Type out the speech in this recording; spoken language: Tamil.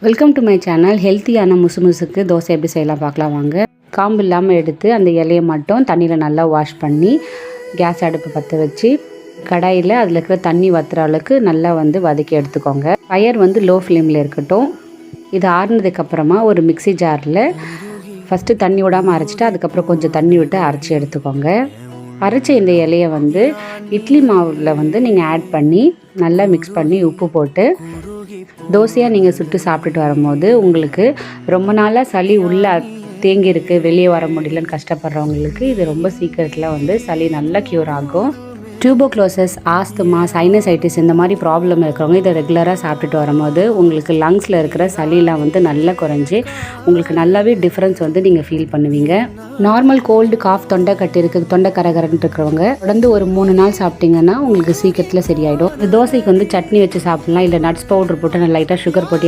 Welcome to my channel. ஹெல்த்தியான முசுமுசுக்கு தோசை எப்படி செய்யலாம் பார்க்கலாம் வாங்க. காம்பு இல்லாமல் எடுத்து அந்த இலையை மட்டும் தண்ணியில் நல்லா வாஷ் பண்ணி கேஸ் அடுப்பு பற்ற வச்சு கடாயில் அதில் இருக்கிற தண்ணி வற்றுற அளவுக்கு நல்லா வதக்கி எடுத்துக்கோங்க. ஃபயர் லோ ஃப்ளேமில் இருக்கட்டும். இது ஆறுனதுக்கப்புறமா ஒரு மிக்ஸி ஜாரில் ஃபஸ்ட்டு தண்ணி விடாமல் அரைச்சிட்டு அதுக்கப்புறம் கொஞ்சம் தண்ணி விட்டு அரைச்சி எடுத்துக்கோங்க. அரைச்ச இந்த இலையை இட்லி மாவில் நீங்கள் ஆட் பண்ணி நல்லா மிக்ஸ் பண்ணி உப்பு போட்டு தோசையாக நீங்கள் சுட்டு சாப்பிட்டுட்டு வரும்போது உங்களுக்கு ரொம்ப நாளாக சளி உள்ளே தேங்கியிருக்கு, வெளியே வர முடியலன்னு கஷ்டப்படுறவங்களுக்கு இது ரொம்ப சீக்கிரத்தில் சளி நல்லா க்யூர் ஆகும். டியூபோக்ளோசஸ், ஆஸ்துமா, சைனசைட்டிஸ் இந்த மாதிரி ப்ராப்ளம் இருக்கிறவங்க இதை ரெகுலராக சாப்பிட்டுட்டு வரும்போது உங்களுக்கு லங்ஸில் இருக்கிற சளியெலாம் நல்லா குறைஞ்சி உங்களுக்கு நல்லாவே டிஃப்ரென்ஸ் நீங்கள் ஃபீல் பண்ணுவீங்க. நார்மல் கோல்டு, காஃப், தொண்டை கட்டி இருக்குது, தொண்டை கரகரன்னு இருக்கிறவங்க தொடர்ந்து ஒரு 3 நாள் சாப்பிட்டிங்கன்னா உங்களுக்கு சீக்கிரத்தில் சரியாயிடும். இந்த தோசைக்கு சட்னி வச்சு சாப்பிட்லாம், இல்லை நட்ஸ் பவுடர் போட்டு லைட்டாக சுகர் போட்டு